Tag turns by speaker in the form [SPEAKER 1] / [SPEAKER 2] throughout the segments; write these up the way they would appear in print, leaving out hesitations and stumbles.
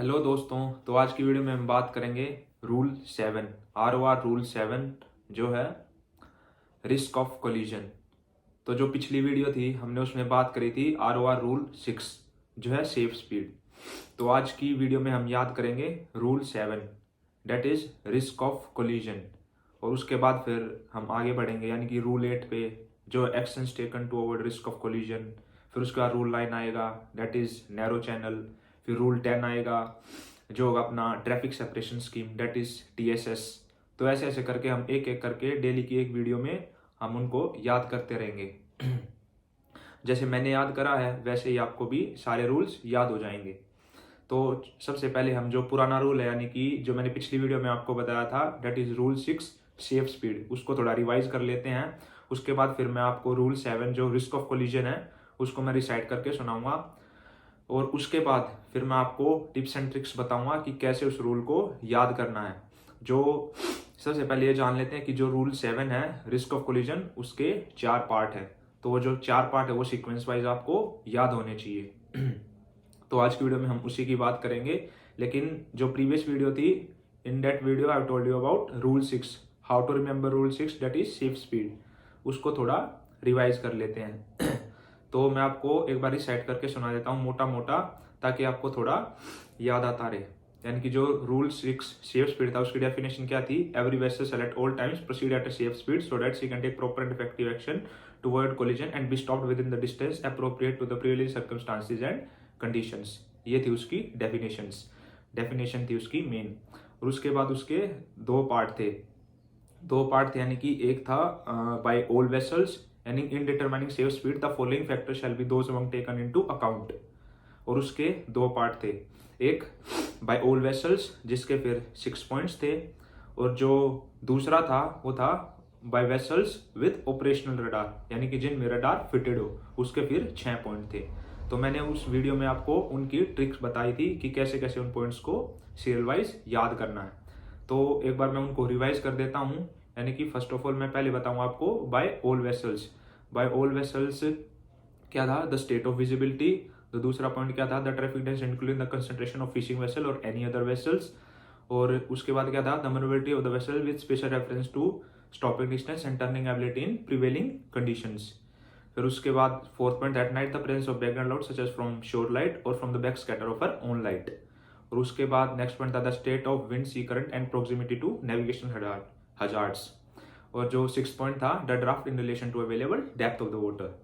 [SPEAKER 1] Hello दोस्तों। तो आज की वीडियो में हम बात करेंगे रूल 7 ROR रूल 7 जो है रिस्क ऑफ कोलिजन। तो जो पिछली वीडियो थी हमने उसमें बात करी थी ROR रूल 6 जो है सेफ स्पीड। तो आज की वीडियो में हम याद करेंगे rule 7 that is risk of collision. और उसके बाद फिर हम आगे बढ़ेंगे यानी कि रूल 8 पे जो actions taken to avoid risk of collision. फिर उसके बाद रूल 9 आएगा डेट इज नैरो चैनल। फिर रूल 10 आएगा जो होगा अपना traffic separation scheme that is TSS। तो ऐसे ऐसे करके हम एक एक करके डेली की एक वीडियो में हम उनको याद करते रहेंगे। जैसे मैंने याद करा है वैसे ही आपको भी सारे रूल्स याद हो जाएंगे। तो सबसे पहले हम जो पुराना रूल है यानी कि जो मैंने पिछली वीडियो में आपको बताया था that is rule 6 safe speed, उसको थोड़ा रिवाइज कर लेते हैं। उसके बाद फिर मैं आपको रूल 7 जो रिस्क ऑफ कोलिजन है उसको मैं रिसाइट करके सुनाऊंगा। और उसके बाद फिर मैं आपको टिप्स एंड ट्रिक्स बताऊंगा कि कैसे उस रूल को याद करना है। जो सबसे पहले ये जान लेते हैं कि जो रूल 7 है रिस्क ऑफ कोलिजन उसके 4 पार्ट है। तो वो जो 4 पार्ट है वो सीक्वेंस वाइज आपको याद होने चाहिए। तो आज की वीडियो में हम उसी की बात करेंगे। लेकिन जो प्रीवियस वीडियो थी in that video I told you about rule 6 how to remember rule 6 that is safe speed. उसको थोड़ा रिवाइज कर लेते हैं। तो मैं आपको एक बार रिसाइट करके सुना देता हूँ मोटा मोटा ताकि आपको थोड़ा याद आता रहे। यानी कि जो रूल 6 सेफ स्पीड था उसकी डेफिनेशन क्या थी? Every vessel shall at all times proceed at a safe speed so that she can take proper and effective action to avoid collision and be stopped within the distance appropriate to the prevailing circumstances and conditions। ये थी उसकी definition थी उसकी main. और उसके बाद उसके दो पार्ट थे यानी कि एक था बाय ऑल वेसल्स यानी in determining safe speed the following factor shall be those among taken into account. और उसके दो पार्ट थे, एक बाय ऑल वेसल्स जिसके फिर 6 पॉइंट्स थे और जो दूसरा था वो था by vessels with operational radar यानी कि जिनमें रडार फिटेड हो, उसके फिर 6 पॉइंट थे। तो मैंने उस वीडियो में आपको उनकी ट्रिक्स बताई थी कि कैसे कैसे उन पॉइंट्स को सीरियल वाइज याद करना है। तो एक बार मैं उनको रिवाइज कर देता हूँ। यानी कि फर्स्ट ऑफ ऑल मैं पहले बताऊँ आपको बाय ऑल वेसल्स क्या था? The state of visibility. तो दूसरा पॉइंट क्या था? The traffic dense including the concentration of fishing vessel और एनी अदर वेसल्स। और उसके बाद क्या था? The manoeuvrability of the vessel with special reference to stopping distance and turning ability in prevailing conditions. फिर उसके बाद fourth point at night the presence of background light such as from shore light और from the back scatter of her own light. और उसके बाद next point था the state of wind sea current and proximity to navigation hazards. और जो 6 point था the draft in relation to available depth of the water.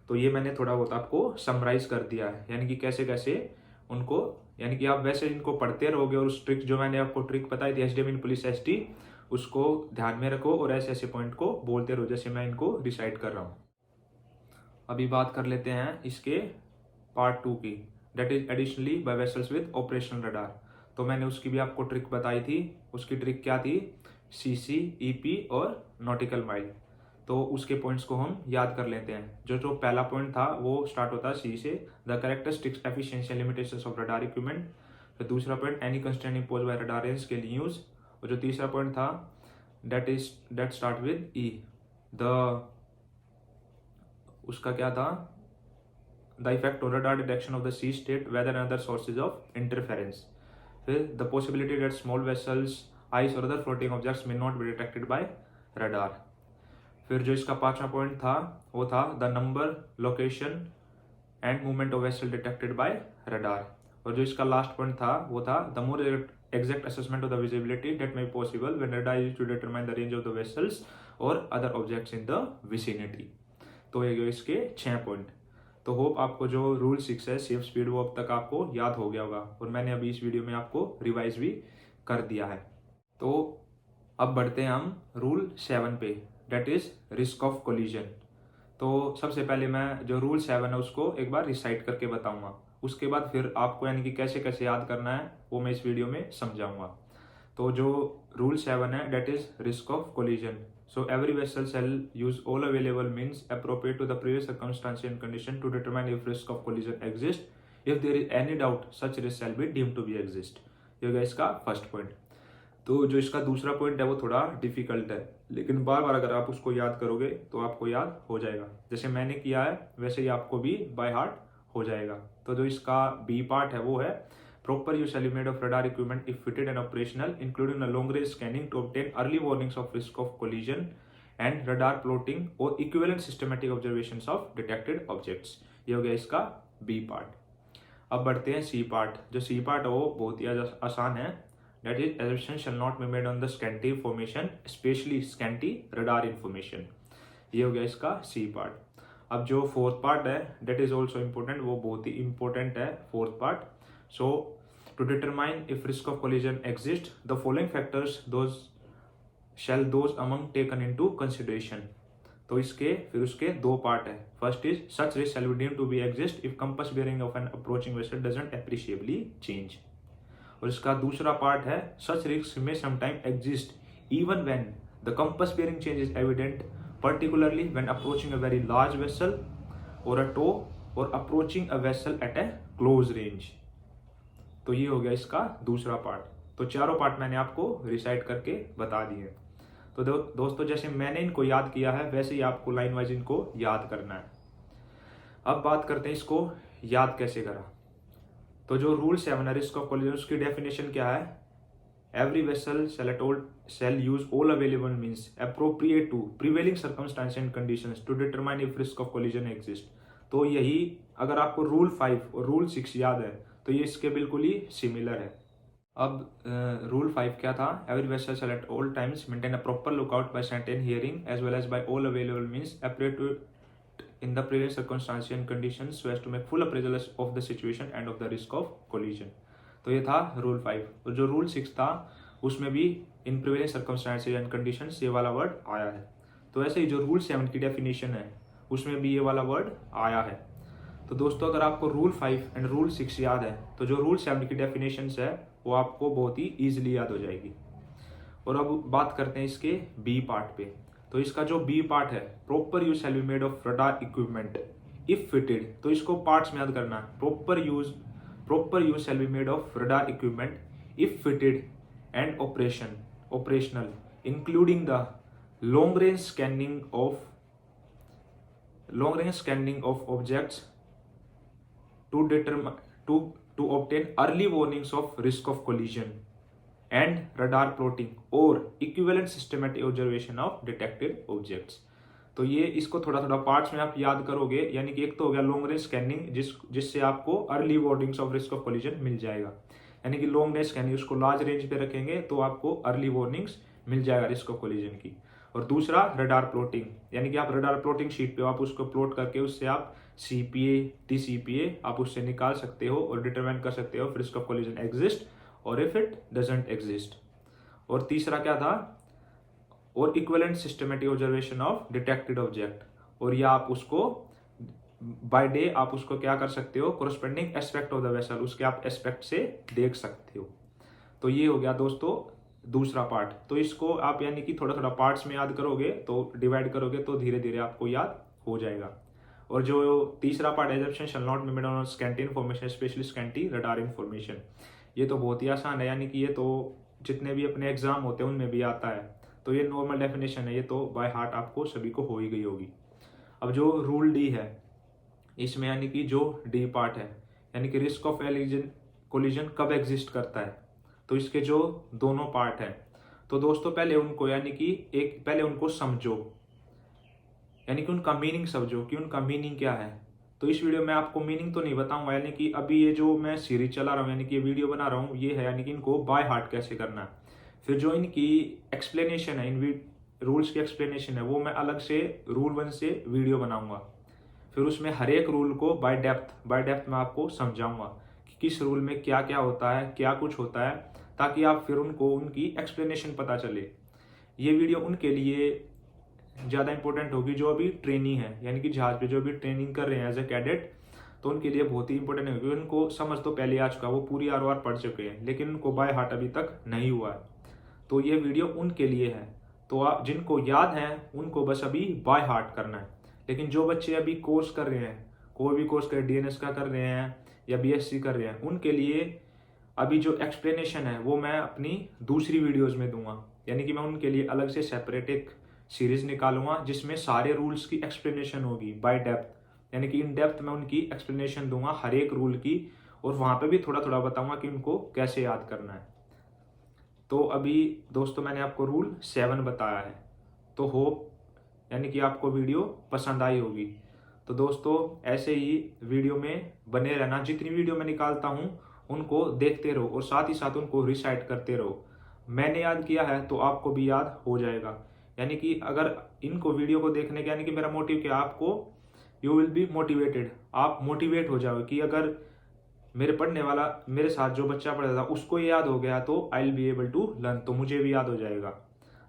[SPEAKER 1] तो ये मैंने थोड़ा बहुत आपको समराइज कर दिया है यानी कि कैसे कैसे उनको, यानी कि आप वैसे इनको पढ़ते रहोगे और उस ट्रिक जो मैंने आपको ट्रिक बताई थी SDM इन पुलिस ST उसको ध्यान में रखो और ऐसे ऐसे पॉइंट को बोलते रहो जैसे मैं इनको रिसाइट कर रहा हूँ। अभी बात कर लेते हैं इसके पार्ट 2 की that is additionally by vessels with operational radar. तो मैंने उसकी भी आपको ट्रिक बताई थी। उसकी ट्रिक क्या थी? CC EP और नॉटिकल माइल। तो उसके पॉइंट्स को हम याद कर लेते हैं। जो पहला पॉइंट था वो स्टार्ट होता है C से, the characteristics efficiency and limitations of radar equipment. फिर दूसरा point any constraint imposed by radar range के लिए यूज। और जो तीसरा पॉइंट था that start with E, the उसका क्या था? The effect on radar detection of the sea state weather and other sources of interference. फिर the possibility that small vessels ice और other floating objects may not be detected by radar. फिर जो इसका पांचवा point था वो था the number, location and movement of vessel detected by radar. और जो इसका लास्ट पॉइंट था वो था the more exact assessment of the visibility that may be possible when radar used to determine the range of the vessels और other objects in the vicinity. तो ये इसके 6 पॉइंट। तो होप आपको जो रूल 6 है सेफ स्पीड वो अब तक आपको याद हो गया होगा और मैंने अभी इस वीडियो में आपको रिवाइज भी कर दिया है। तो अब बढ़ते हैं हम रूल 7 पे that is risk of collision. तो सबसे पहले मैं जो रूल 7 है उसको एक बार रिसाइट करके बताऊंगा। उसके बाद फिर आपको यानी कि कैसे कैसे याद करना है वो मैं इस वीडियो में समझाऊंगा। तो जो रूल 7 है that is risk of collision. So every vessel shall use all available means appropriate to the previous circumstance and condition to determine if risk of collision exists. If there is any doubt, such risk shall be deemed to be exist. ये हो गया इसका first point. तो जो इसका दूसरा point है वो थोड़ा डिफिकल्ट है लेकिन बार बार अगर आप उसको याद करोगे तो आपको याद हो जाएगा। जैसे मैंने किया है वैसे ही आपको भी बाय हार्ट हो जाएगा। तो जो इसका बी पार्ट है वो है proper use shall be made of radar equipment if fitted and operational, including a long range scanning to obtain early warnings of risk of collision and radar plotting or equivalent systematic observations of detected objects। ये हो गया इसका B part. अब बढ़ते हैं C part. जो C part है वो बहुत ही आसान है। That is, assumption shall not be made on the scanty information, especially scanty radar information। ये हो गया इसका सी पार्ट। अब जो फोर्थ पार्ट है that is also important, वो बहुत ही important है fourth part. So to determine if risk of collision exists, the following factors those among taken into consideration। तो इसके फिर उसके दो पार्ट है। First is such risk shall be deemed to be exist if compass bearing of an approaching vessel doesn't appreciably change। और इसका दूसरा part है such risk may sometime exist even when the compass bearing change is evident, particularly when approaching a very large vessel or a tow or approaching a vessel at a close range। तो ये हो गया इसका दूसरा part. तो चारों part मैंने आपको रिसाइट करके बता दिए। तो दोस्तों जैसे मैंने इनको याद किया है वैसे ही आपको लाइन वाइज इनको याद करना है। अब बात करते हैं इसको याद कैसे करा। तो जो रूल 7 है रिस्क ऑफ कोलिजन, उसकी डेफिनेशन क्या है? Every vessel shall use all available means appropriate to prevailing circumstances and conditions to determine if risk of collision exists। तो यही अगर आपको रूल 5 और रूल 6 याद है तो ये इसके बिल्कुल ही सिमिलर है। अब रूल 5 क्या था? Every vessel shall at all times maintain a proper lookout by sight and hearing as well as by all available means appropriate in the prevailing circumstances and conditions so as to make full appraisal of the situation and of the risk of collision। तो ये था rule 5। और जो rule 6 था उसमें भी इन prevailing circumstances and conditions ये वाला वर्ड आया है। तो ऐसे ही जो रूल 7 की डेफिनेशन है उसमें भी ये वाला वर्ड आया है। तो दोस्तों अगर आपको रूल 5 एंड रूल 6 याद है तो जो रूल 7 की डेफिनेशंस है वो आपको बहुत ही ईजिली याद हो जाएगी। और अब बात करते हैं इसके बी पार्ट पे। तो इसका जो बी पार्ट है proper use shall be made of radar equipment if fitted. तो इसको पार्ट्स में याद करना है। Proper use shall be made of radar equipment if fitted and operational including the long range scanning of objects to obtain early warnings of risk of collision and radar plotting or equivalent systematic observation of detected objects। तो ये इसको थोड़ा थोड़ा parts में आप याद करोगे, यानी कि एक तो हो गया लॉन्ग रेंज स्कैनिंग जिससे आपको early warnings of risk of collision मिल जाएगा, यानी कि लॉन्ग रेंज स्कैनिंग उसको लार्ज रेंज पे रखेंगे तो आपको अर्ली वार्निंग्स मिल जाएगा रिस्क ऑफ कोलिजन की। और दूसरा रडार प्लॉटिंग, यानी कि आप रडार प्लॉटिंग शीट पे आप उसको प्लॉट करके उससे आप CPA TCPA आप उससे निकाल सकते हो और डिटरमाइन कर सकते हो रिस्क ऑफ कोलिजन एग्जिस्ट और इफ इट डजंट एग्जिस्ट। और तीसरा क्या था? और equivalent systematic observation of detected object, और या आप उसको बाय डे आप उसको क्या कर सकते हो? कोरस्पेंडिंग एस्पेक्ट ऑफ द वेसल उसके आप एस्पेक्ट से देख सकते हो। तो ये हो गया दोस्तों दूसरा पार्ट। तो इसको आप यानी कि थोड़ा थोड़ा पार्ट्स में याद करोगे तो डिवाइड करोगे तो धीरे धीरे आपको याद हो जाएगा। और जो तीसरा part assumption shall not be made on scanty information specially scanty radar information, ये तो बहुत ही आसान है, यानी कि ये तो जितने भी अपने एग्जाम होते हैं उनमें भी आता है। तो ये नॉर्मल डेफिनेशन है, ये तो बाय हार्ट आपको सभी को हो ही गई होगी। अब जो रूल डी है इसमें यानी कि जो डी पार्ट है यानी कि रिस्क ऑफ कोलिजन कब एग्जिस्ट करता है, तो इसके जो दोनों पार्ट हैं तो दोस्तों पहले उनको यानी कि पहले उनको समझो, यानी कि उनका मीनिंग समझो कि उनका मीनिंग क्या है। तो इस वीडियो में आपको मीनिंग तो नहीं बताऊंगा, यानी कि अभी ये जो मैं सीरीज चला रहा हूँ यानी कि ये वीडियो बना रहा हूँ ये है यानी कि इनको बाय हार्ट कैसे करना है। फिर जो इनकी एक्सप्लेनेशन है, इन रूल्स की एक्सप्लेनेशन है वो मैं अलग से रूल 1 से वीडियो बनाऊंगा। फिर उसमें हर एक रूल को बाय डेप्थ मैं आपको समझाऊंगा कि किस रूल में क्या क्या होता है, क्या कुछ होता है, ताकि आप फिर उनको उनकी एक्सप्लेनेशन पता चले। ये वीडियो उनके लिए ज़्यादा इंपॉर्टेंट होगी जो अभी ट्रेनी है, यानी कि जहाज पे जो अभी ट्रेनिंग कर रहे हैं एज ए कैडेट, तो उनके लिए बहुत ही इंपॉर्टेंट होगी। उनको समझ तो पहले आ चुका, वो पूरी ROR पढ़ चुके हैं, लेकिन उनको बाय हार्ट अभी तक नहीं हुआ है। तो ये वीडियो उनके लिए है। तो आप जिनको याद है उनको बस अभी बाय हार्ट करना है। लेकिन जो बच्चे अभी कोर्स कर रहे हैं, कोई भी कोर्स कर DNS का कर रहे हैं या BSc कर रहे हैं, उनके लिए अभी जो एक्सप्लेनेशन है वो मैं अपनी दूसरी वीडियोस में दूंगा, यानी कि मैं उनके लिए अलग से सेपरेट एक सीरीज निकालूंगा जिसमें सारे रूल्स की एक्सप्लेनेशन होगी बाय डेप्थ, यानी कि इन डेप्थ मैं उनकी एक्सप्लेनेशन दूंगा हर एक रूल की, और वहाँ पे भी थोड़ा थोड़ा बताऊंगा कि उनको कैसे याद करना है। तो अभी दोस्तों मैंने आपको रूल 7 बताया है, तो होप यानी कि आपको वीडियो पसंद आई होगी। तो दोस्तों ऐसे ही वीडियो में बने रहना, जितनी वीडियो मैं निकालता हूँ उनको देखते रहो और साथ ही साथ उनको रिसाइट करते रहो। मैंने याद किया है तो आपको भी याद हो जाएगा। यानी कि अगर इनको वीडियो को देखने का, यानी कि मेरा मोटिव क्या, आपको यू विल बी मोटिवेटेड, आप मोटिवेट हो जाओगे कि अगर मेरे पढ़ने वाला, मेरे साथ जो बच्चा पढ़ता था उसको ये याद हो गया तो I will be able to learn, तो मुझे भी याद हो जाएगा।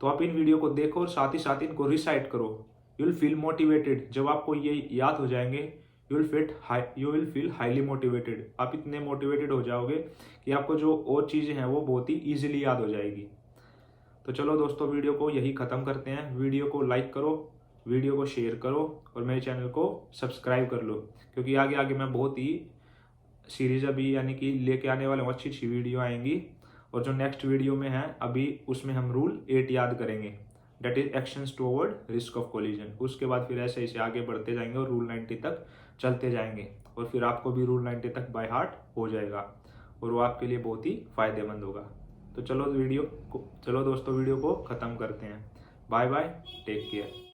[SPEAKER 1] तो आप इन वीडियो को देखो और साथ ही साथ इनको रिसाइट करो। You will feel motivated. जब आपको ये याद हो जाएंगे you will feel highly motivated. आप इतने मोटिवेटेड हो जाओगे कि आपको जो और चीज़ें हैं वो बहुत ही ईजिली याद हो जाएगी। तो चलो दोस्तों वीडियो को यही ख़त्म करते हैं। वीडियो को लाइक करो, वीडियो को शेयर करो और मेरे चैनल को सब्सक्राइब कर लो, क्योंकि आगे आगे मैं बहुत ही सीरीज अभी यानी कि लेके आने वाले हूँ, अच्छी अच्छी वीडियो आएंगी। और जो नेक्स्ट वीडियो में है अभी उसमें हम रूल 8 याद करेंगे, that is actions to avoid risk of collision. उसके बाद फिर ऐसे ऐसे आगे बढ़ते जाएंगे और रूल 90 तक चलते जाएंगे और फिर आपको भी रूल 90 तक बाय हार्ट हो जाएगा और वो आपके लिए बहुत ही फायदेमंद होगा। तो चलो दोस्तों वीडियो को ख़त्म करते हैं। Bye bye, take care.